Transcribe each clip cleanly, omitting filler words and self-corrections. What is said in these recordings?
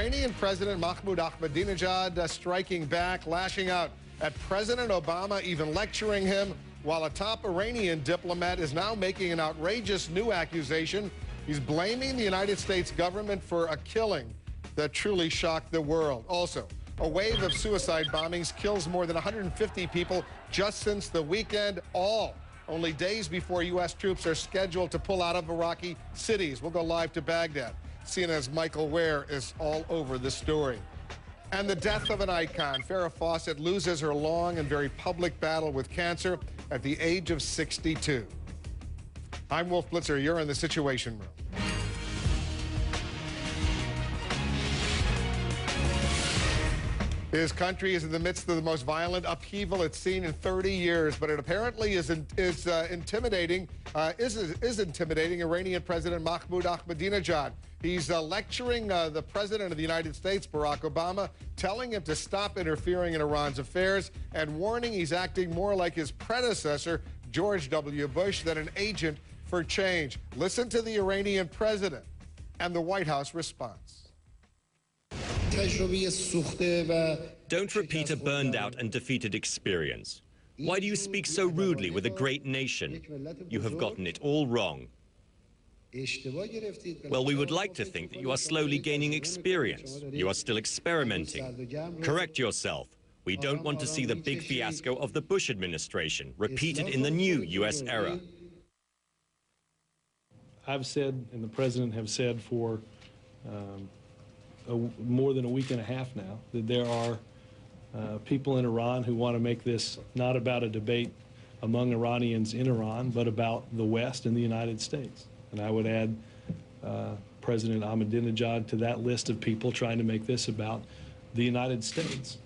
Iranian President Mahmoud Ahmadinejad striking back, lashing out at President Obama, even lecturing him, while a top Iranian diplomat is now making an outrageous new accusation. He's blaming the United States government for a killing that truly shocked the world. Also, a wave of suicide bombings kills more than 150 people just since the weekend, all only days before U.S. troops are scheduled to pull out of Iraqi cities. We'll go live to Baghdad. CNN's Michael Ware is all over the story. And the death of an icon. Farrah Fawcett loses her long and very public battle with cancer at the age of 62. I'm Wolf Blitzer. You're in the Situation Room. His country is in the midst of the most violent upheaval it's seen in 30 years, but it apparently is intimidating Iranian President Mahmoud Ahmadinejad. He's lecturing the President of the United States, Barack Obama, telling him to stop interfering in Iran's affairs and warning he's acting more like his predecessor, George W. Bush, than an agent for change. Listen to the Iranian president and the White House response. Don't repeat a burned out and defeated experience. Why do you speak so rudely with a great nation? You have gotten it all wrong. Well, we would like to think that you are slowly gaining experience. You are still experimenting. Correct yourself. We don't want to see the big fiasco of the Bush administration repeated in the new U.S. era. I've said, and the President have said for more than a week and a half now, that there are people in Iran who want to make this not about a debate among Iranians in Iran, but about the West and the United States. And I would add President Ahmadinejad to that list of people trying to make this about the United States.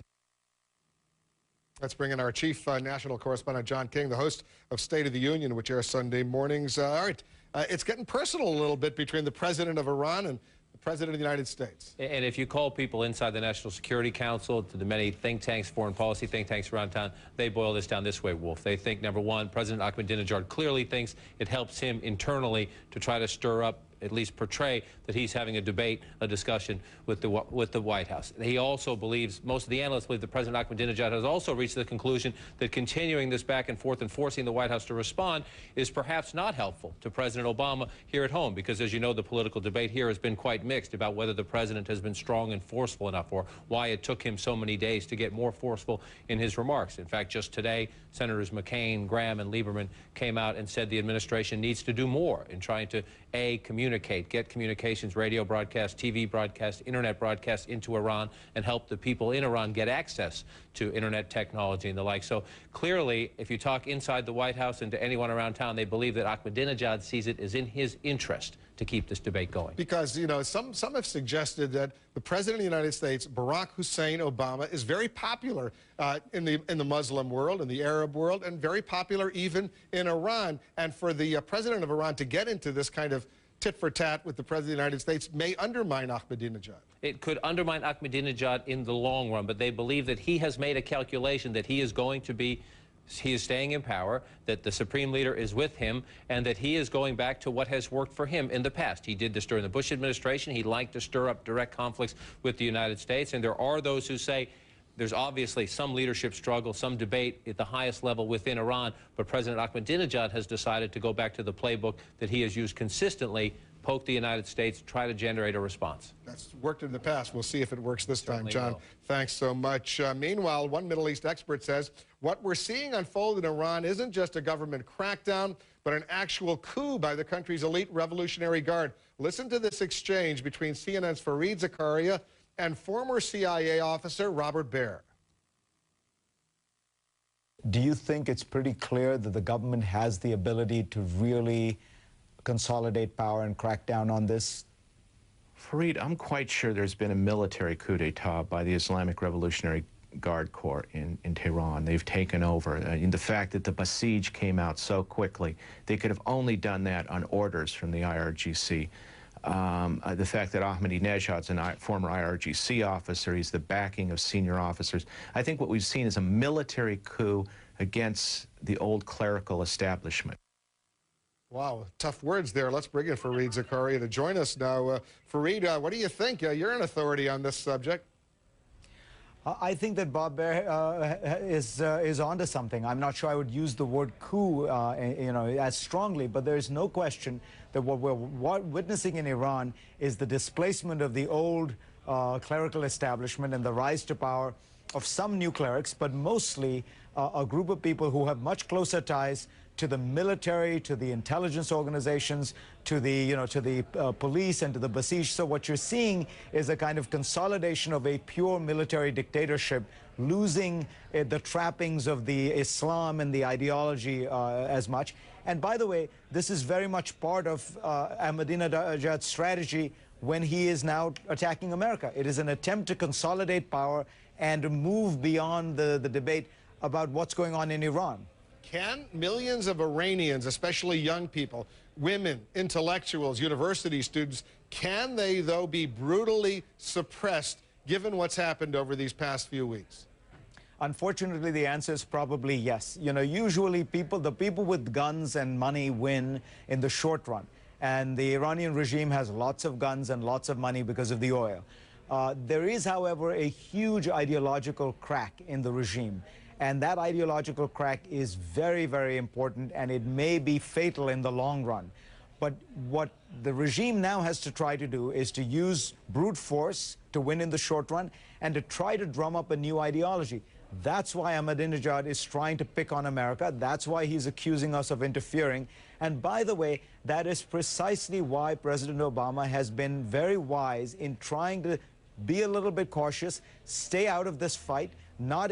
Let's bring in our chief national correspondent, John King, the host of State of the Union, which airs Sunday mornings. All right, it's getting personal a little bit between the president of Iran and the President of the United States. And if you call people inside the National Security Council, to the many think tanks, foreign policy think tanks around town, they boil this down this way, Wolf. They think, number one, President Ahmadinejad clearly thinks it helps him internally to try to stir up, at least portray, that he's having a debate, a discussion with the White House. He also believes, most of the analysts believe that President Ahmadinejad has also reached the conclusion that continuing this back and forth and forcing the White House to respond is perhaps not helpful to President Obama here at home, because as you know, the political debate here has been quite mixed about whether the president has been strong and forceful enough, or why it took him so many days to get more forceful in his remarks. In fact, just today, Senators McCain, Graham, and Lieberman came out and said the administration needs to do more in trying to, A, get communications, radio broadcast, TV broadcast, internet broadcast into Iran, and help the people in Iran get access to internet technology and the like. So clearly, if you talk inside the White House and to anyone around town, they believe that Ahmadinejad sees it as in his interest to keep this debate going. Because, you know, some have suggested that the President of the United States, Barack Hussein Obama, is very popular in the Muslim world, in the Arab world, and very popular even in Iran. And for the President of Iran to get into this kind of tit-for-tat with the President of the United States may undermine Ahmadinejad. It could undermine Ahmadinejad in the long run, but they believe that he has made a calculation that he is going to be, he is staying in power, that the Supreme Leader is with him, and that he is going back to what has worked for him in the past. He did this during the Bush administration. He liked to stir up direct conflicts with the United States, and there are those who say there's obviously some leadership struggle, some debate at the highest level within Iran, but President Ahmadinejad has decided to go back to the playbook that he has used consistently, poke the United States, try to generate a response. That's worked in the past. We'll see if it works this time. Certainly John, will. Thanks so much. Meanwhile, one Middle East expert says what we're seeing unfold in Iran isn't just a government crackdown, but an actual coup by the country's elite Revolutionary Guard. Listen to this exchange between CNN's Fareed Zakaria and former CIA officer Robert Baer. Do you think it's pretty clear that the government has the ability to really consolidate power and crack down on this? Fareed, I'm quite sure there's been a military coup d'etat by the Islamic Revolutionary Guard Corps in Tehran. They've taken over. And the fact that the Basij came out so quickly, they could have only done that on orders from the IRGC. The fact that Ahmadinejad's a former IRGC officer, he's the backing of senior officers. I think what we've seen is a military coup against the old clerical establishment. Wow, tough words there. Let's bring in Fareed Zakaria to join us now. Fareed, what do you think? You're an authority on this subject. I think that Bob Baer is onto something. I'm not sure I would use the word coup, as strongly, but there is no question that what we're witnessing in Iran is the displacement of the old clerical establishment and the rise to power of some new clerics, but mostly a group of people who have much closer ties to the military, to the intelligence organizations, to the police and to the Basij. So what you're seeing is a kind of consolidation of a pure military dictatorship, losing the trappings of the Islam and the ideology as much. And by the way, this is very much part of Ahmadinejad's strategy when he is now attacking America. It is an attempt to consolidate power and move beyond the debate about what's going on in Iran. Can millions of Iranians, especially young people, women, intellectuals, university students, can they, though, be brutally suppressed given what's happened over these past few weeks? Unfortunately, the answer is probably yes. Usually the people with guns and money win in the short run. And the Iranian regime has lots of guns and lots of money because of the oil. There is, however, a huge ideological crack in the regime. And that ideological crack is very, very important, and it may be fatal in the long run. But what the regime now has to try to do is to use brute force to win in the short run and to try to drum up a new ideology. That's why Ahmadinejad is trying to pick on America. That's why he's accusing us of interfering. And by the way, that is precisely why President Obama has been very wise in trying to be a little bit cautious, stay out of this fight, not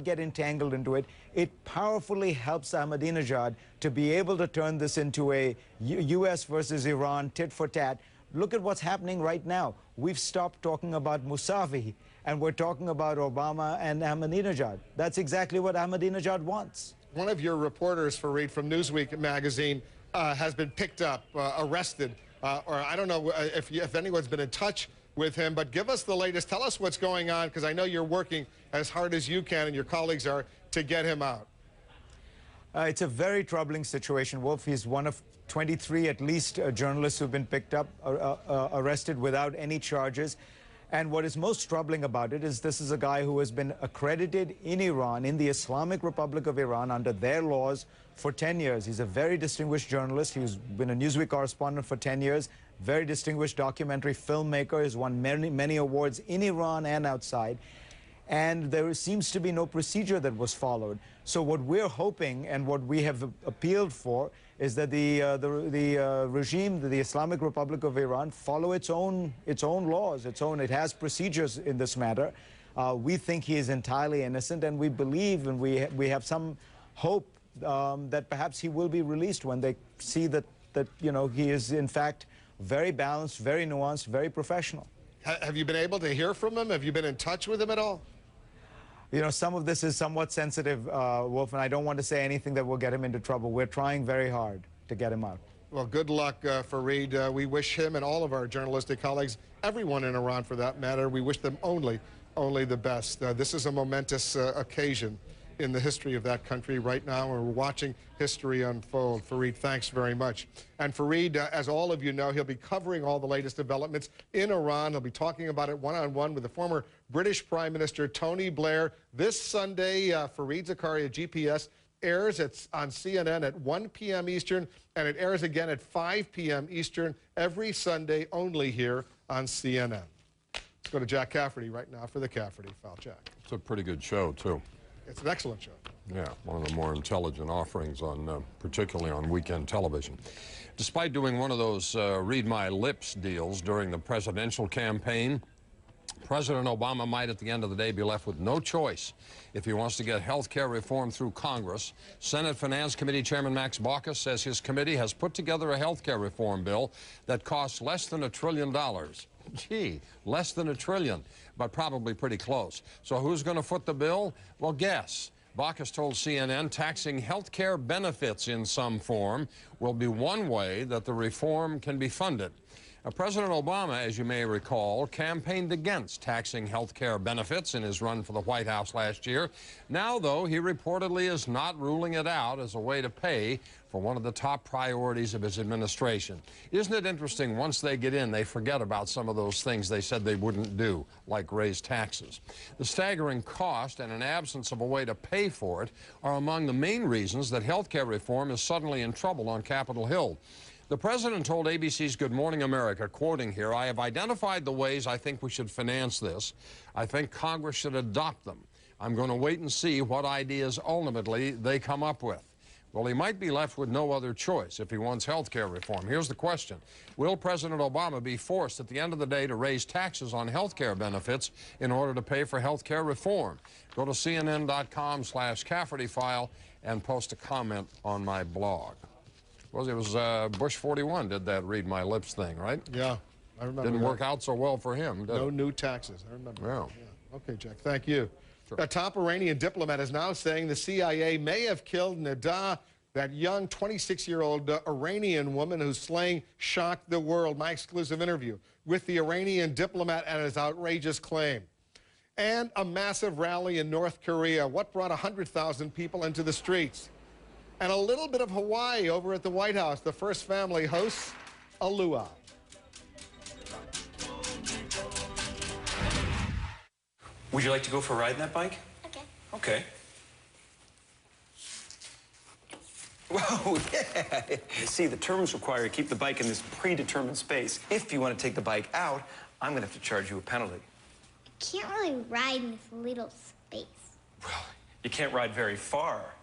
get entangled into it. It powerfully helps Ahmadinejad to be able to turn this into a U.S. versus Iran tit for tat. Look at what's happening right now. We've stopped talking about Mousavi, and we're talking about Obama and Ahmadinejad. That's exactly what Ahmadinejad wants. One of your reporters, Fareed, from Newsweek magazine, has been picked up, arrested, or I don't know if anyone's been in touch with him, but give us the latest. Tell us what's going on, because I know you're working as hard as you can and your colleagues are to get him out. It's a very troubling situation, Wolf. He's one of 23, at least, journalists who've been picked up, arrested without any charges. And what is most troubling about it is this is a guy who has been accredited in Iran, in the Islamic Republic of Iran, under their laws for 10 years. He's a very distinguished journalist. He's been a Newsweek correspondent for 10 years, very distinguished documentary filmmaker. He's won many awards in Iran and outside. And there seems to be no procedure that was followed. So what we're hoping and what we have appealed for is that the regime, the Islamic Republic of Iran, follow its own laws, it has procedures in this matter. We think he is entirely innocent, and we believe and we have some hope that perhaps he will be released when they see that he is in fact very balanced, very nuanced, very professional. Have you been able to hear from him? Have you been in touch with him at all? Some of this is somewhat sensitive, Wolf, and I don't want to say anything that will get him into trouble. We're trying very hard to get him out. Well, good luck, Fareed. We wish him and all of our journalistic colleagues, everyone in Iran for that matter, we wish them only the best. This is a momentous occasion in the history of that country right now, and we're watching history unfold. Fareed, thanks very much. And Fareed, as all of you know, he'll be covering all the latest developments in Iran. He'll be talking about it one-on-one with the former British Prime Minister Tony Blair. This Sunday, Fareed Zakaria, GPS, airs on CNN at 1 p.m. Eastern, and it airs again at 5 p.m. Eastern every Sunday only here on CNN. Let's go to Jack Cafferty right now for the Cafferty File. Jack. It's a pretty good show, too. It's an excellent show. Yeah, one of the more intelligent offerings on, particularly on weekend television. Despite doing one of those read my lips deals during the presidential campaign, President Obama might at the end of the day be left with no choice if he wants to get health care reform through Congress. Senate Finance Committee Chairman Max Baucus says his committee has put together a health care reform bill that costs less than $1 trillion. Gee, less than $1 trillion, but probably pretty close. So who's going to foot the bill? Well, guess. Baucus told CNN taxing health care benefits in some form will be one way that the reform can be funded. President Obama, as you may recall, campaigned against taxing health care benefits in his run for the White House last year. Now, though, he reportedly is not ruling it out as a way to pay for one of the top priorities of his administration. Isn't it interesting, once they get in, they forget about some of those things they said they wouldn't do, like raise taxes. The staggering cost and an absence of a way to pay for it are among the main reasons that health care reform is suddenly in trouble on Capitol Hill. The president told ABC's Good Morning America, quoting here, "I have identified the ways I think we should finance this. I think Congress should adopt them. I'm going to wait and see what ideas ultimately they come up with." Well, he might be left with no other choice if he wants health care reform. Here's the question. Will President Obama be forced at the end of the day to raise taxes on health care benefits in order to pay for health care reform? Go to CNN.com/Cafferty File and post a comment on my blog. Well, it was Bush 41 did that read my lips thing, right? Yeah, I remember. Didn't work out so well for him, did it? No new taxes. I remember. Yeah. Yeah. Okay, Jack, thank you. Sure. A top Iranian diplomat is now saying the CIA may have killed Nida, that young 26-year-old Iranian woman whose slaying shocked the world. My exclusive interview with the Iranian diplomat and his outrageous claim. And a massive rally in North Korea. What brought 100,000 people into the streets? And a little bit of Hawaii over at the White House. The first family hosts a luau. Would you like to go for a ride in that bike? Okay. Okay. Whoa, yeah. See, the terms require you to keep the bike in this predetermined space. If you want to take the bike out, I'm going to have to charge you a penalty. I can't really ride in this little space. Well, you can't ride very far.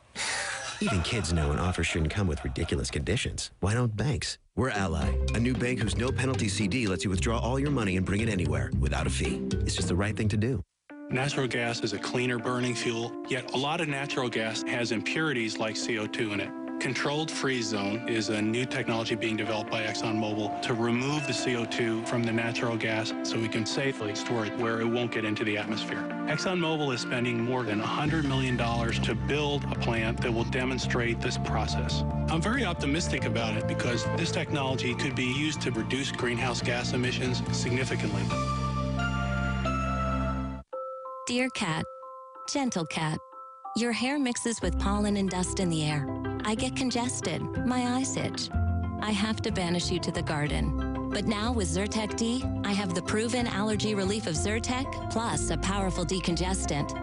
Even kids know an offer shouldn't come with ridiculous conditions. Why don't banks? We're Ally, a new bank whose no-penalty CD lets you withdraw all your money and bring it anywhere without a fee. It's just the right thing to do. Natural gas is a cleaner burning fuel, yet a lot of natural gas has impurities like CO2 in it. Controlled freeze zone is a new technology being developed by ExxonMobil to remove the CO2 from the natural gas so we can safely store it where it won't get into the atmosphere. ExxonMobil is spending more than $100 million to build a plant that will demonstrate this process. I'm very optimistic about it because this technology could be used to reduce greenhouse gas emissions significantly. Dear cat, gentle cat, your hair mixes with pollen and dust in the air. I get congested, my eyes itch. I have to banish you to the garden. But now with Zyrtec D, I have the proven allergy relief of Zyrtec, plus a powerful decongestant.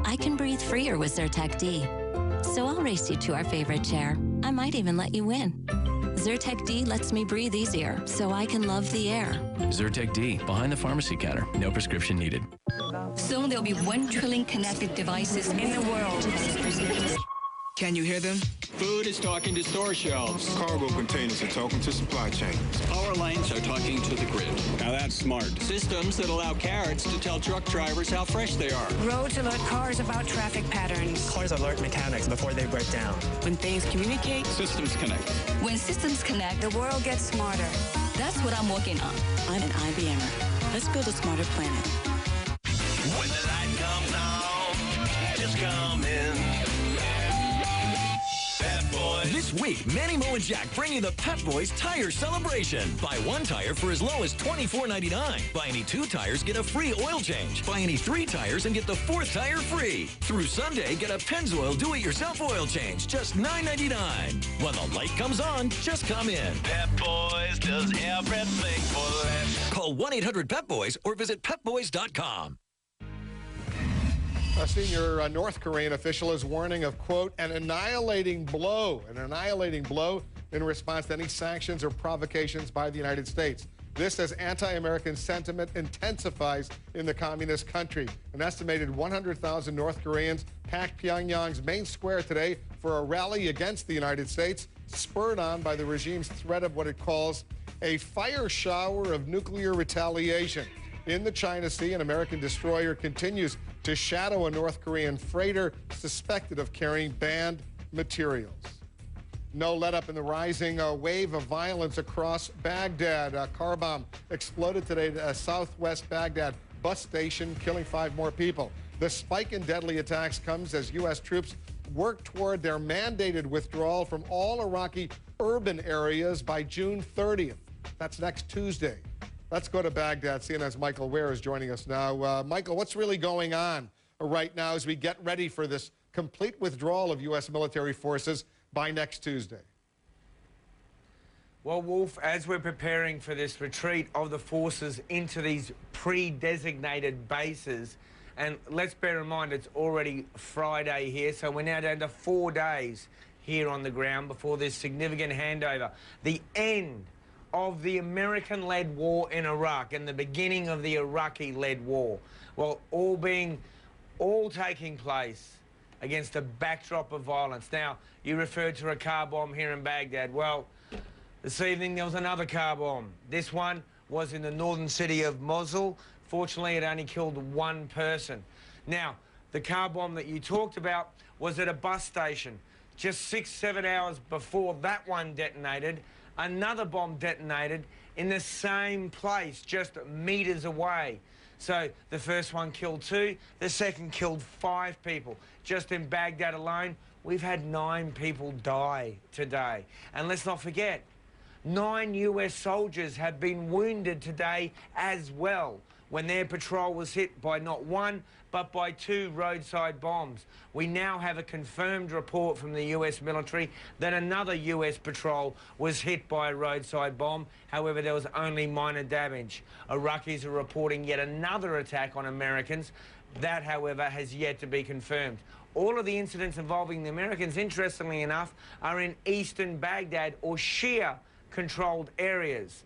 I can breathe freer with Zyrtec D. So I'll race you to our favorite chair. I might even let you win. Zyrtec D lets me breathe easier, so I can love the air. Zyrtec D, behind the pharmacy counter. No prescription needed. Soon there'll be 1 trillion connected devices in the world. Can you hear them? Food is talking to store shelves. Cargo containers are talking to supply chains. Power lines are talking to the grid. Now that's smart. Systems that allow carrots to tell truck drivers how fresh they are. Roads alert cars about traffic patterns. Cars alert mechanics before they break down. When things communicate, systems connect. When systems connect, the world gets smarter. That's what I'm working on. I'm an IBMer. Let's build a smarter planet. When the light comes on, just come in. This week, Manny, Mo, and Jack bring you the Pep Boys Tire Celebration. Buy 1 tire for as low as $24.99. Buy any 2 tires, get a free oil change. Buy any 3 tires and get the 4th tire free. Through Sunday, get a Pennzoil do-it-yourself oil change, just $9.99. When the light comes on, just come in. Pep Boys does everything for less. Call 1-800-PEP-BOYS or visit pepboys.com. A senior North Korean official is warning of, quote, an annihilating blow in response to any sanctions or provocations by the United States. This as anti-American sentiment intensifies in the communist country. An estimated 100,000 North Koreans packed Pyongyang's main square today for a rally against the United States, spurred on by the regime's threat of what it calls a fire shower of nuclear retaliation. In the China Sea, an American destroyer continues to shadow a North Korean freighter suspected of carrying banned materials. No let-up in the rising wave of violence across Baghdad. A car bomb exploded today at a southwest Baghdad bus station, killing 5 more people. The spike in deadly attacks comes as U.S. troops work toward their mandated withdrawal from all Iraqi urban areas by June 30th. That's next Tuesday. Let's go to Baghdad. CNN's Michael Weir is joining us now. Michael, what's really going on right now as we get ready for this complete withdrawal of U.S. military forces by next Tuesday? Well, Wolf, as we're preparing for this retreat of the forces into these pre-designated bases, and let's bear in mind it's already Friday here, so we're now down to 4 days here on the ground before this significant handover. The end of the American-led war in Iraq and the beginning of the Iraqi-led war. Well, all taking place against a backdrop of violence. Now, you referred to a car bomb here in Baghdad. Well, this evening there was another car bomb. This one was in the northern city of Mosul. Fortunately, it only killed 1 person. Now, the car bomb that you talked about was at a bus station. Just 6-7 hours before that one detonated, another bomb detonated in the same place, just meters away. So the first one killed 2, the second killed 5 people. Just in Baghdad alone, we've had 9 people die today. And let's not forget, 9 US soldiers have been wounded today as well when their patrol was hit by not 1, but by 2 roadside bombs. We now have a confirmed report from the US military that another US patrol was hit by a roadside bomb. However, there was only minor damage. Iraqis are reporting yet another attack on Americans. That, however, has yet to be confirmed. All of the incidents involving the Americans, interestingly enough, are in eastern Baghdad or Shia-controlled areas.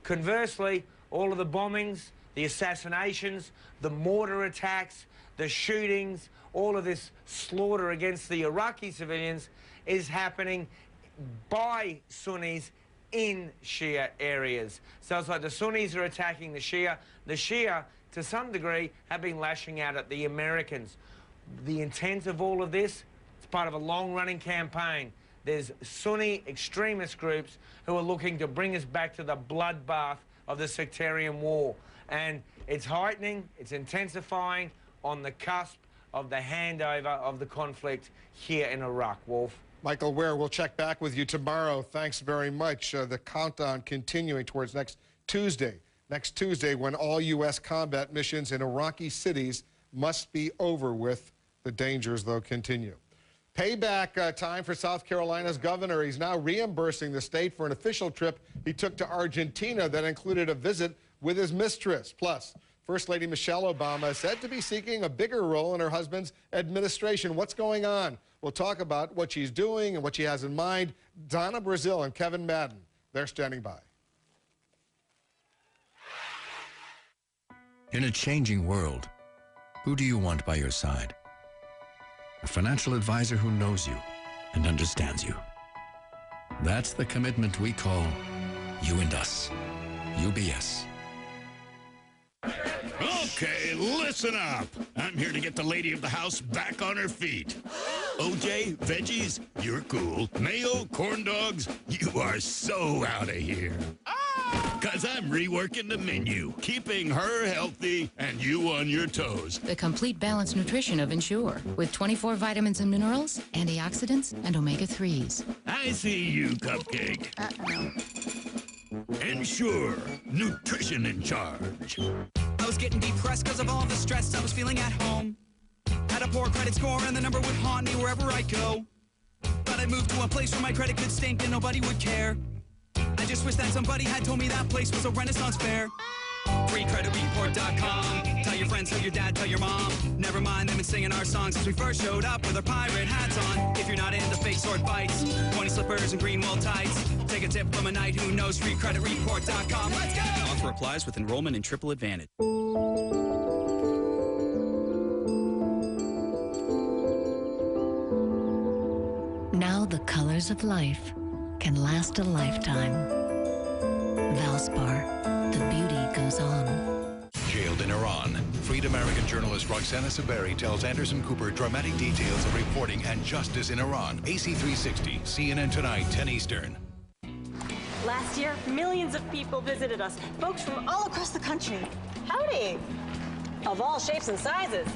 Conversely, all of the bombings, the assassinations, the mortar attacks, the shootings, all of this slaughter against the Iraqi civilians is happening by Sunnis in Shia areas. So it's like the Sunnis are attacking the Shia. The Shia, to some degree, have been lashing out at the Americans. The intent of all of this, it's part of a long-running campaign. There's Sunni extremist groups who are looking to bring us back to the bloodbath of the sectarian war. And it's heightening, it's intensifying on the cusp of the handover of the conflict here in Iraq. Wolf. Michael Weir, we'll check back with you tomorrow. Thanks very much. The countdown continuing towards next Tuesday. Next Tuesday, when all U.S. combat missions in Iraqi cities must be over with. The dangers, though, continue. Payback time for South Carolina's governor. He's now reimbursing the state for an official trip he took to Argentina that included a visit with his mistress. Plus, First Lady Michelle Obama is said to be seeking a bigger role in her husband's administration. What's going on? We'll talk about what she's doing and what she has in mind. Donna Brazil and Kevin Madden, they're standing by. In a changing world, who do you want by your side? A financial advisor who knows you and understands you. That's the commitment we call You and Us. UBS. Okay, listen up. I'm here to get the lady of the house back on her feet. OJ, veggies, you're cool. Mayo, corn dogs, you are so out of here. Because I'm reworking the menu, keeping her healthy and you on your toes. The complete balanced nutrition of Ensure, with 24 vitamins and minerals, antioxidants, and omega-3s. I see you, Cupcake. Ensure, nutrition in charge. I was getting depressed because of all the stress I was feeling at home. Had a poor credit score and the number would haunt me wherever I go. But I moved to a place where my credit could stink and nobody would care. I just wish that somebody had told me that place was a Renaissance fair. FreeCreditReport.com. Tell your friends, tell your dad, tell your mom. Never mind them and singing our songs since we first showed up with our pirate hats on. If you're not into fake sword bites, pointy slippers and green wool tights, take a tip from a knight who knows. FreeCreditReport.com. Let's go! Offer applies with enrollment in Triple Advantage. Now the colors of life can last a lifetime. Valspar, the beauty goes on. Jailed in Iran, freed American journalist Roxana Saberi tells Anderson Cooper dramatic details of reporting and justice in Iran. AC360, CNN Tonight, 10 Eastern. Last year, millions of people visited us, folks from all across the country. Howdy! Of all shapes and sizes.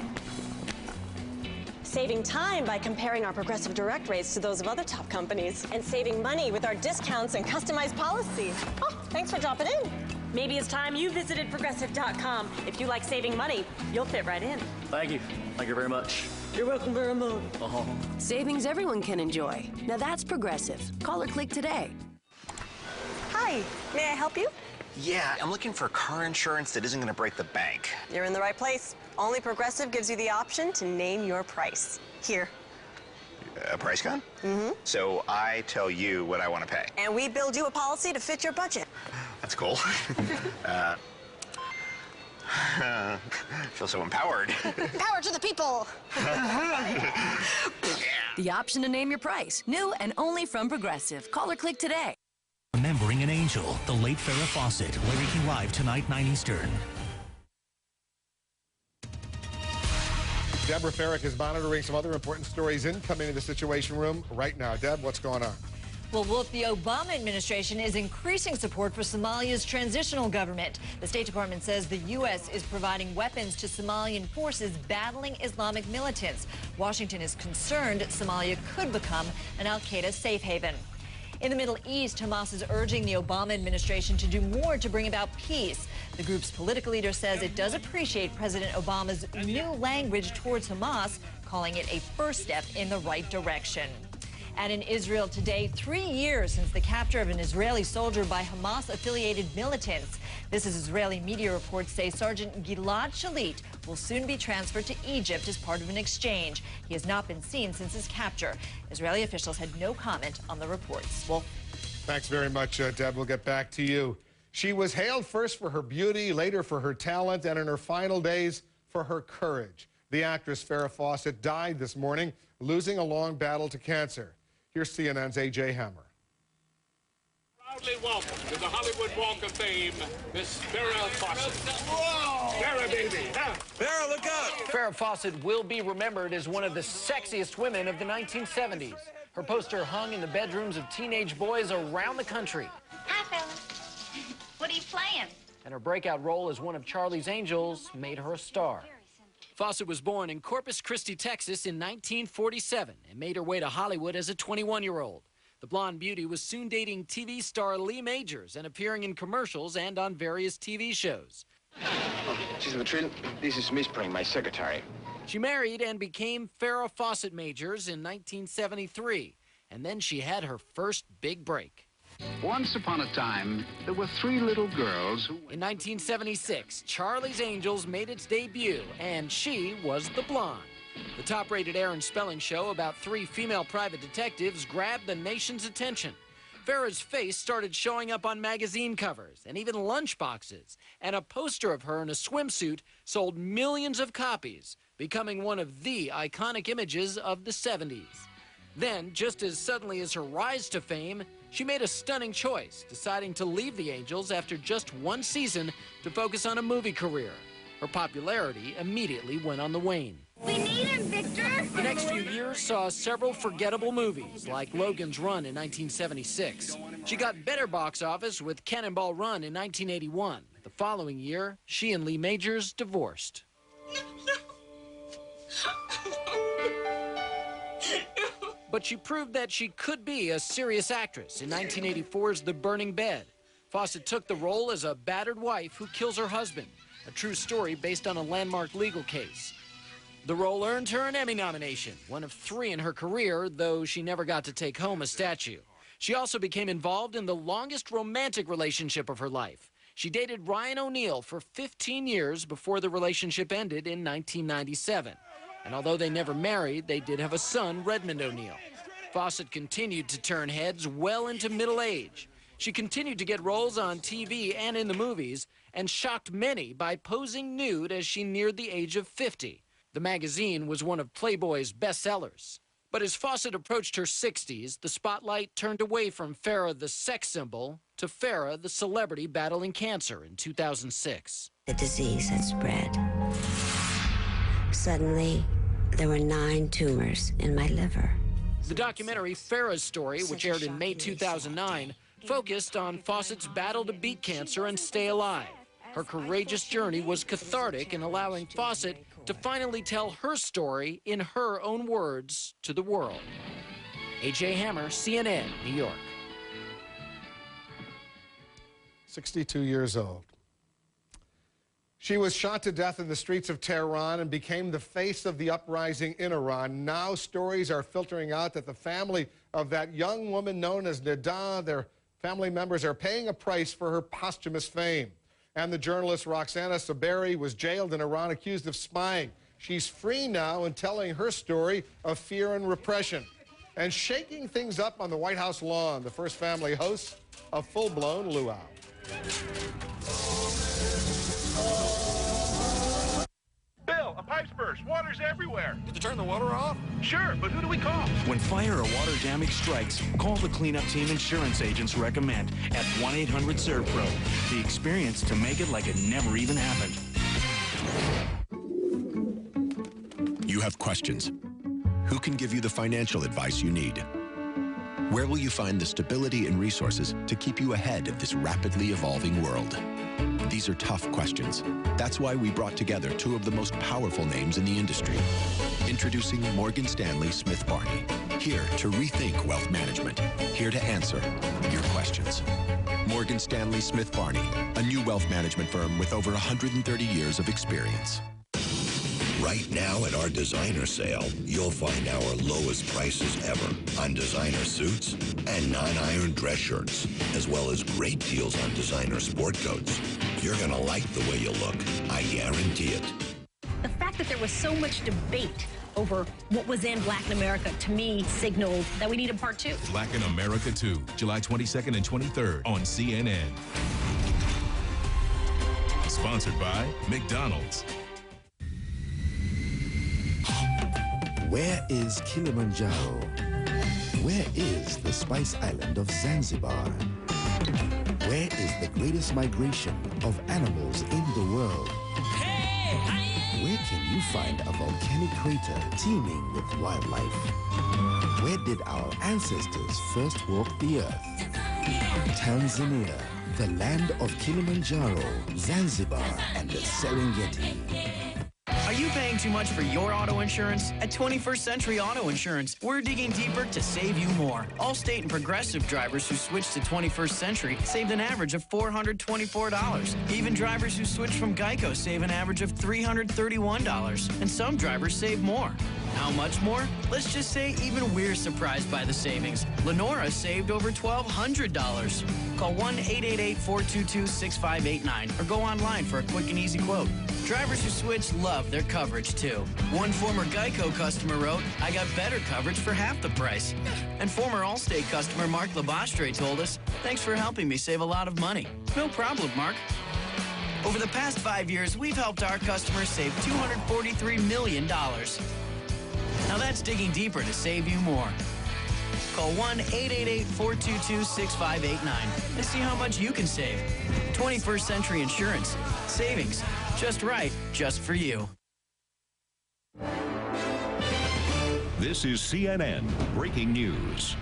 Saving time by comparing our Progressive Direct rates to those of other top companies. And saving money with our discounts and customized policies. Oh. Thanks for dropping in. Maybe it's time you visited Progressive.com. If you like saving money, you'll fit right in. Thank you. Thank you very much. You're welcome very much. Savings everyone can enjoy. Now that's Progressive. Call or click today. Hi, may I help you? Yeah, I'm looking for car insurance that isn't going to break the bank. You're in the right place. Only Progressive gives you the option to name your price. Here. A price gun? Mm-hmm. So I tell you what I want to pay. And we build you a policy to fit your budget. That's cool. Feel so empowered. Power to the people. The option to name your price. New and only from Progressive. Call or click today. Remembering an Angel, the late Farrah Fawcett, Larry Live tonight, 9 Eastern. Deborah Farrick is monitoring some other important stories incoming to the Situation Room right now. Deb, what's going on? Well, Wolf, the Obama administration is increasing support for Somalia's transitional government. The State Department says the U.S. is providing weapons to Somalian forces battling Islamic militants. Washington is concerned Somalia could become an al-Qaeda safe haven. In the Middle East, Hamas is urging the Obama administration to do more to bring about peace. The group's political leader says it does appreciate President Obama's new language towards Hamas, calling it a first step in the right direction. And in Israel today, 3 years since the capture of an Israeli soldier by Hamas-affiliated militants. This is Israeli media reports say Sergeant Gilad Shalit will soon be transferred to Egypt as part of an exchange. He has not been seen since his capture. Israeli officials had no comment on the reports. Wolf. Thanks very much, Deb. We'll get back to you. She was hailed first for her beauty, later for her talent, and in her final days for her courage. The actress Farrah Fawcett died this morning, losing a long battle to cancer. Here's CNN's A.J. Hammer. Proudly welcome to the Hollywood Walk of Fame, Miss Farrah Fawcett. Whoa! Farrah, baby. Farrah, look out! Farrah Fawcett will be remembered as one of the sexiest women of the 1970s. Her poster hung in the bedrooms of teenage boys around the country. Hi, fellas. What are you playing? And her breakout role as one of Charlie's Angels made her a star. Fawcett was born in Corpus Christi, Texas in 1947 and made her way to Hollywood as a 21-year-old. The blonde beauty was soon dating TV star Lee Majors and appearing in commercials and on various TV shows. She's Latrell. This is Miss Spring, my secretary. She married and became Farrah Fawcett Majors in 1973, and then she had her first big break. Once upon a time, there were 3 little girls who... In 1976, Charlie's Angels made its debut, and she was the blonde. The top-rated Aaron Spelling show about 3 female private detectives grabbed the nation's attention. Farrah's face started showing up on magazine covers and even lunchboxes, and a poster of her in a swimsuit sold millions of copies, becoming one of the iconic images of the 70s. Then, just as suddenly as her rise to fame, she made a stunning choice, deciding to leave the Angels after just 1 season to focus on a movie career. Her popularity immediately went on the wane. We need him, Victor! The next few years saw several forgettable movies, like Logan's Run in 1976. She got better box office with Cannonball Run in 1981. The following year, she and Lee Majors divorced. But she proved that she could be a serious actress in 1984's The Burning Bed. Fawcett took the role as a battered wife who kills her husband, a true story based on a landmark legal case. The role earned her an Emmy nomination, one of 3 in her career, though she never got to take home a statue. She also became involved in the longest romantic relationship of her life. She dated Ryan O'Neal for 15 years before the relationship ended in 1997. And although they never married, they did have a son, Redmond O'Neal. Fawcett continued to turn heads well into middle age. She continued to get roles on TV and in the movies, and shocked many by posing nude as she neared the age of 50. The magazine was one of Playboy's bestsellers. But as Fawcett approached her 60s, the spotlight turned away from Farrah the sex symbol to Farrah the celebrity battling cancer in 2006. The disease had spread. Suddenly, there were 9 tumors in my liver. The documentary Farrah's Story, which aired in May 2009, focused on Fawcett's battle to beat cancer and stay alive. Her courageous journey was cathartic in allowing Fawcett to finally tell her story in her own words to the world. A.J. Hammer, CNN, New York. 62 years old. She was shot to death in the streets of Tehran and became the face of the uprising in Iran. Now stories are filtering out that the family of that young woman known as Nida, their family members are paying a price for her posthumous fame. And the journalist Roxana Saberi was jailed in Iran accused of spying. She's free now and telling her story of fear and repression. And shaking things up on the White House lawn, the first family hosts a full-blown luau. Bill, a pipe's burst. Water's everywhere. Did you turn the water off? Sure, but who do we call? When fire or water damage strikes, call the cleanup team insurance agents recommend at 1-800-SERVPRO. The experience to make it like it never even happened. You have questions. Who can give you the financial advice you need? Where will you find the stability and resources to keep you ahead of this rapidly evolving world? These are tough questions. That's why we brought together two of the most powerful names in the industry. Introducing Morgan Stanley Smith Barney. Here to rethink wealth management. Here to answer your questions. Morgan Stanley Smith Barney, a new wealth management firm with over 130 years of experience. Right now at our designer sale, you'll find our lowest prices ever on designer suits and non-iron dress shirts, as well as great deals on designer sport coats. You're gonna like the way you look, I guarantee it. The fact that there was so much debate over what was in Black in America, to me, signaled that we need a part two. Black in America 2, July 22nd and 23rd on CNN. Sponsored by McDonald's. Where is Kilimanjaro? Where is the Spice Island of Zanzibar? Where is the greatest migration of animals in the world? Where can you find a volcanic crater teeming with wildlife? Where did our ancestors first walk the earth? Tanzania, the land of Kilimanjaro, Zanzibar, and the Serengeti. Are you paying too much for your auto insurance? At 21st Century Auto Insurance, we're digging deeper to save you more. Allstate and Progressive drivers who switched to 21st Century saved an average of $424. Even drivers who switched from Geico save an average of $331. And some drivers save more. How much more? Let's just say even we're surprised by the savings. Lenora saved over $1,200. Call 1-888-422-6589 or go online for a quick and easy quote. Drivers who switch love their coverage, too. One former Geico customer wrote, "I got better coverage for half the price." And former Allstate customer Mark Labastre told us, "Thanks for helping me save a lot of money." No problem, Mark. Over the past 5 years, we've helped our customers save $243 million. Now that's digging deeper to save you more. Call 1-888-422-6589 and see how much you can save. 21st Century Insurance. Savings. Just right, just for you. This is CNN Breaking News.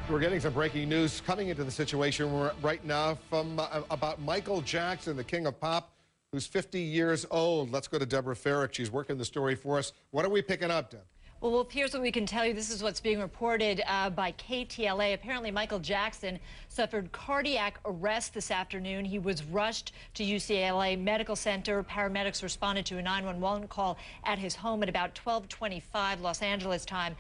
We're getting some breaking news coming into the situation right now from about Michael Jackson, the king of pop, who's 50 years old. Let's go to Deborah Farrick. She's working the story for us. What are we picking up, Deb? Well, here's what we can tell you. This is what's being reported by KTLA. Apparently, Michael Jackson suffered cardiac arrest this afternoon. He was rushed to UCLA Medical Center. Paramedics responded to a 911 call at his home at about 12:25 Los Angeles time.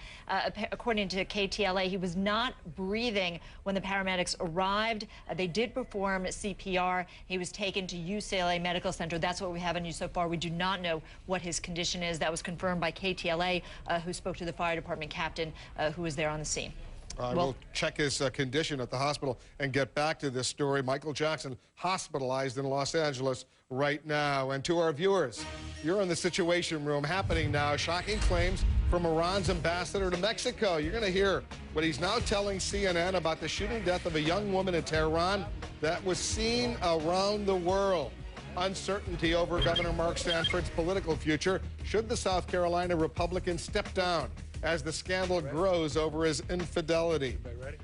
According to KTLA, he was not breathing when the paramedics arrived. They did perform CPR. He was taken to UCLA Medical Center. That's what we have on you so far. We do not know what his condition is. That was confirmed by KTLA, who spoke to the fire department captain who was there on the scene. We'll check his condition at the hospital and get back to this story. Michael Jackson hospitalized in Los Angeles right now. And to our viewers, you're in the Situation Room happening now. Shocking claims from Iran's ambassador to Mexico. You're going to hear what he's now telling CNN about the shooting death of a young woman in Tehran that was seen around the world. Uncertainty over Governor Mark Sanford's political future should the South Carolina Republican step down as the scandal grows over his infidelity.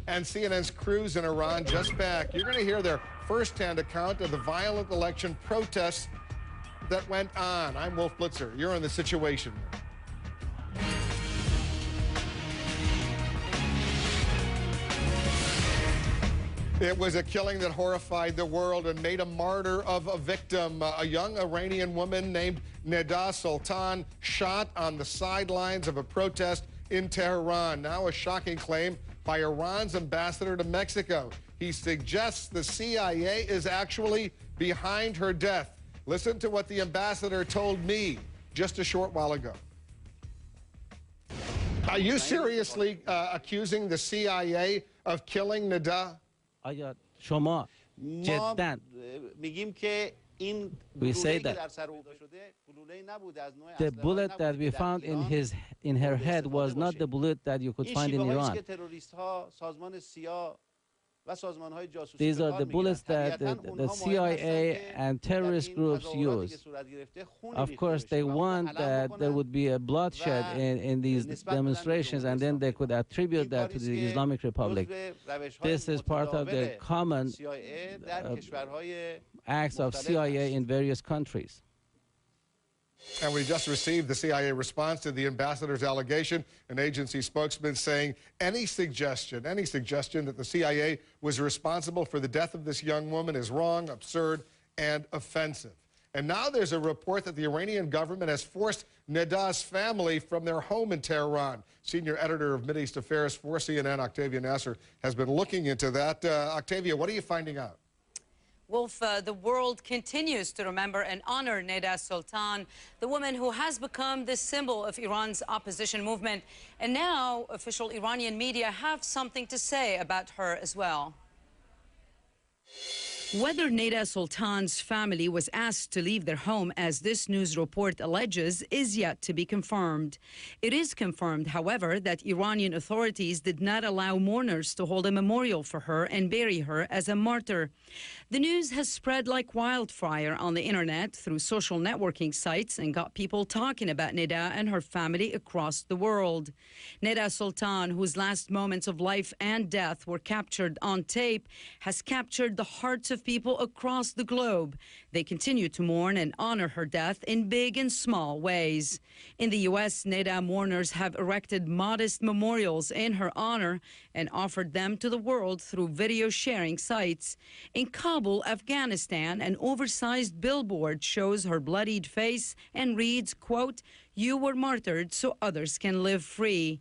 And CNN's crews in Iran just back. You're going to hear their firsthand account of the violent election protests that went on. I'm Wolf Blitzer. You're in the Situation Room. It was a killing that horrified the world and made a martyr of a victim. A young Iranian woman named Neda Sultan shot on the sidelines of a protest in Tehran. Now a shocking claim by Iran's ambassador to Mexico. He suggests the CIA is actually behind her death. Listen to what the ambassador told me just a short while ago. Are you seriously accusing the CIA of killing Neda? آیا شما جداً we say that the bullet that we found in her head was not the bullet that you could find in Iran. These are the bullets that the CIA and terrorist groups use. Of course, they want that there would be a bloodshed in these demonstrations, and then they could attribute that to the Islamic Republic. This is part of the common acts of CIA in various countries. And we just received the CIA response to the ambassador's allegation, an agency spokesman saying any suggestion that the CIA was responsible for the death of this young woman is wrong, absurd, and offensive. And now there's a report that the Iranian government has forced Neda's family from their home in Tehran. Senior editor of Mideast Affairs for CNN, Octavia Nasser, has been looking into that. Octavia, what are you finding out? Wolf, the world continues to remember and honor Neda Sultan, the woman who has become the symbol of Iran's opposition movement. And now official Iranian media have something to say about her as well. Whether Neda Sultan's family was asked to leave their home, as this news report alleges, is yet to be confirmed. It is confirmed, however, that Iranian authorities did not allow mourners to hold a memorial for her and bury her as a martyr. The news has spread like wildfire on the internet through social networking sites and got people talking about Neda and her family across the world. Neda Sultan, whose last moments of life and death were captured on tape, has captured the hearts of people across the globe. They continue to mourn and honor her death in big and small ways. In the U.S., Neda mourners have erected modest memorials in her honor and offered them to the world through video sharing sites. In Kabul, Afghanistan, an oversized billboard shows her bloodied face and reads, quote, "You were martyred so others can live free."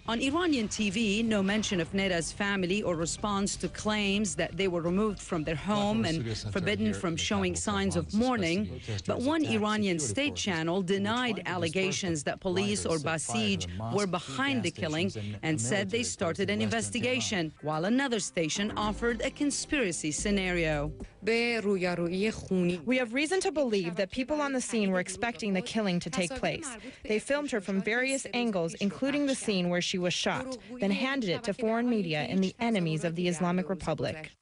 On Iranian TV, no mention of Neda's family or response to claims that they were removed from their home and forbidden from showing signs of mourning. But one Iranian state channel denied allegations that police or Basij were behind the killing and said they started an investigation, while another station offered a conspiracy scenario. We have reason to believe that people on the scene were expecting the killing to take place. They filmed her from various angles, including the scene where she was shot, then handed it to foreign media and the enemies of the Islamic Republic.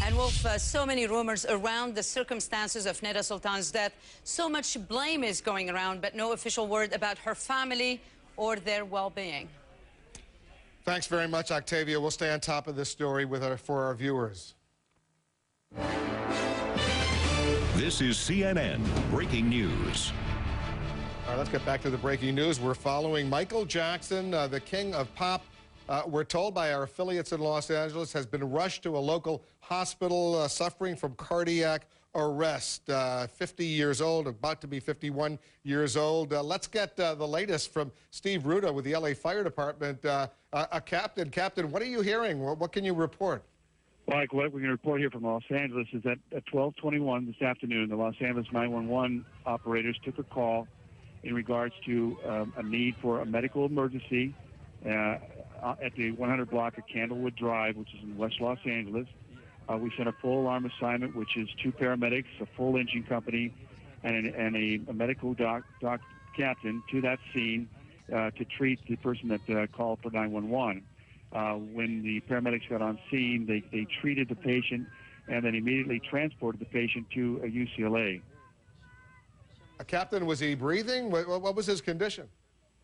And Wolf, so many rumors around the circumstances of Neda Sultan's death. So much blame is going around, but no official word about her family or their well-being. Thanks very much, Octavia. We'll stay on top of this story for our viewers. This is CNN Breaking News. All right, let's get back to the breaking news. We're following Michael Jackson, the king of pop. We're told by our affiliates in Los Angeles, has been rushed to a local hospital suffering from cardiac arrest. 50 years old, about to be 51 years old. Let's get the latest from Steve Ruta with the LA Fire Department. Captain, what are you hearing? What can you report? Mike, what we can report here from Los Angeles is that at 12:21 this afternoon, the Los Angeles 911 operators took a call in regards to a need for a medical emergency at the 100 block of Candlewood Drive, which is in West Los Angeles. We sent a full alarm assignment, which is 2 paramedics, a full engine company, and a medical doc captain to that scene to treat the person that called for 911. When the paramedics got on scene, they treated the patient and then immediately transported the patient to a UCLA. Captain, was he breathing? What was his condition?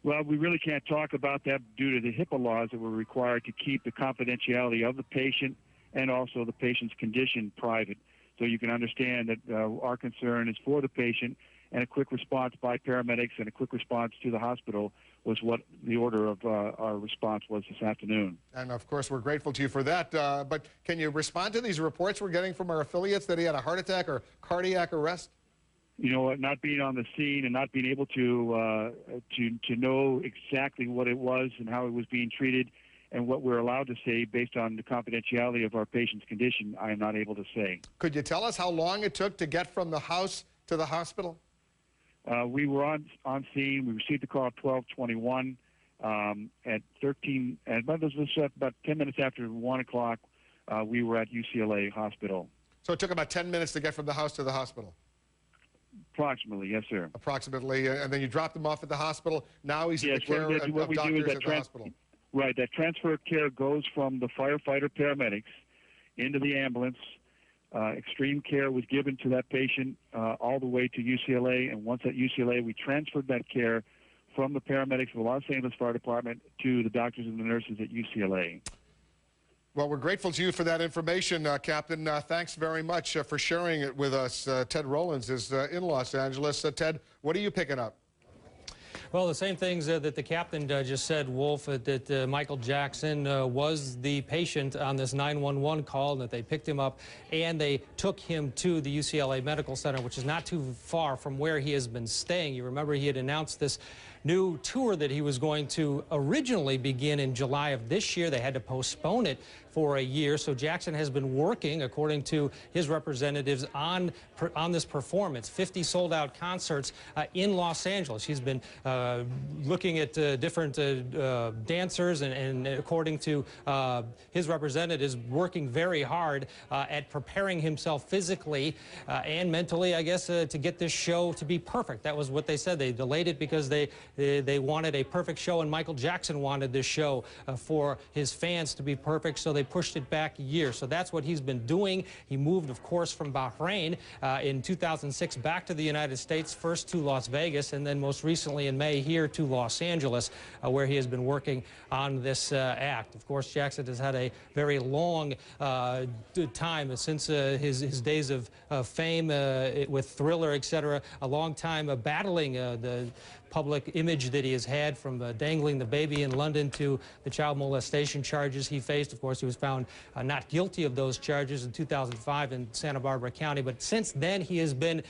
Well, we really can't talk about that due to the HIPAA laws that were required to keep the confidentiality of the patient and also the patient's condition private. So you can understand that our concern is for the patient and a quick response by paramedics and a quick response to the hospital was what the order of our response was this afternoon. And, of course, we're grateful to you for that. But can you respond to these reports we're getting from our affiliates that he had a heart attack or cardiac arrest? You know, not being on the scene and not being able to know exactly what it was and how it was being treated and what we're allowed to say based on the confidentiality of our patient's condition, I am not able to say. Could you tell us how long it took to get from the house to the hospital? We were on scene. We received the call at 12:21. About 10 minutes after 1 o'clock, we were at UCLA Hospital. So it took about 10 minutes to get from the house to the hospital? Approximately, yes, sir. Approximately, and then you dropped him off at the hosptal. Now he's in the care of doctors at the hospital. Right, that transfer of care goes from the firefighter paramedics into the ambulance. Extreme care was given to that patient all the way to UCLA, and once at UCLA, we transferred that care from the paramedics of the Los Angeles Fire Department to the doctors and the nurses at UCLA. Well, we're grateful to you for that information, Captain. Thanks very much for sharing it with us. Ted Rollins is in Los Angeles. Ted, what are you picking up? Well, the same things that the captain just said, Wolf, that Michael Jackson was the patient on this 911 call, and that they picked him up and they took him to the UCLA Medical Center, which is not too far from where he has been staying. You remember he had announced this new tour that he was going to originally begin in July of this year. They had to postpone it for a year. So Jackson has been working, according to his representatives, on this performance. 50 sold-out concerts in Los Angeles. He's been looking at different dancers and according to his representatives, working very hard at preparing himself physically and mentally, I guess, to get this show to be perfect. That was what they said. They delayed it because they wanted a perfect show, and Michael Jackson wanted this show for his fans to be perfect, so they pushed it back a year. So that's what he's been doing. He moved, of course, from Bahrain in 2006 back to the United States, first to Las Vegas, and then most recently in May here to Los Angeles, where he has been working on this act. Of course, Jackson has had a very long time since his days of fame with Thriller, etc., a long time battling the public image that he has had, from dangling the baby in London to the child molestation charges he faced. Of course, he was found not guilty of those charges in 2005 in Santa Barbara County, but since then he has been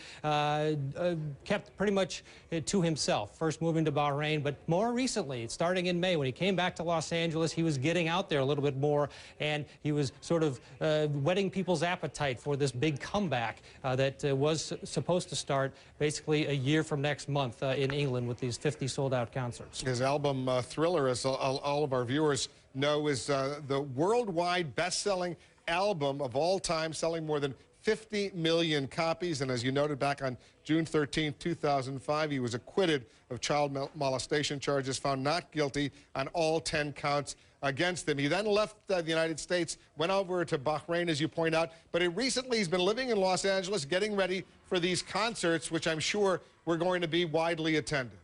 kept pretty much to himself, first moving to Bahrain, but more recently, starting in May, when he came back to Los Angeles, he was getting out there a little bit more, and he was sort of whetting people's appetite for this big comeback that was supposed to start basically a year from next month in England, with these 50 sold-out concerts. His album Thriller, as all of our viewers know, is the worldwide best-selling album of all time, selling more than 50 million copies. And as you noted, back on June 13, 2005, he was acquitted of child molestation charges, found not guilty on all 10 counts against him. He then left the United States, went over to Bahrain, as you point out, but recently he's been living in Los Angeles, getting ready for these concerts, which I'm sure were going to be widely attended.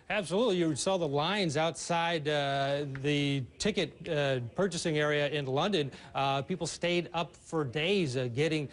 Absolutely. You saw the lines outside the ticket purchasing area in London. People stayed up for days waiting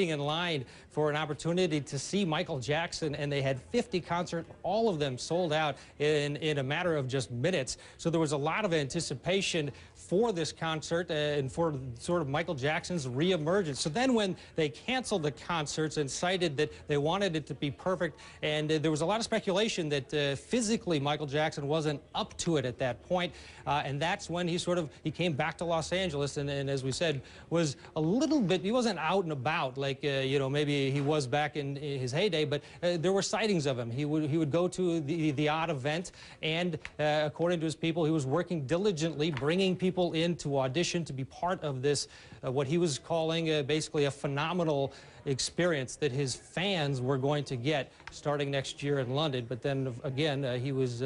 in line for an opportunity to see Michael Jackson, and they had 50 concerts, all of them sold out in a matter of just minutes. So there was a lot of anticipation for this concert and for sort of Michael Jackson's reemergence. So then when they canceled the concerts and cited that they wanted it to be perfect, and there was a lot of speculation that physically Michael Jackson wasn't up to it at that point, and that's when he came back to Los Angeles, and as we said, was a little bit, he wasn't out and about like you know, maybe he was back in his heyday, but there were sightings of him. He would go to the odd event, and according to his people, he was working diligently, bringing people in to audition to be part of this, what he was calling basically a phenomenal experience that his fans were going to get starting next year in London. But then again, again. He was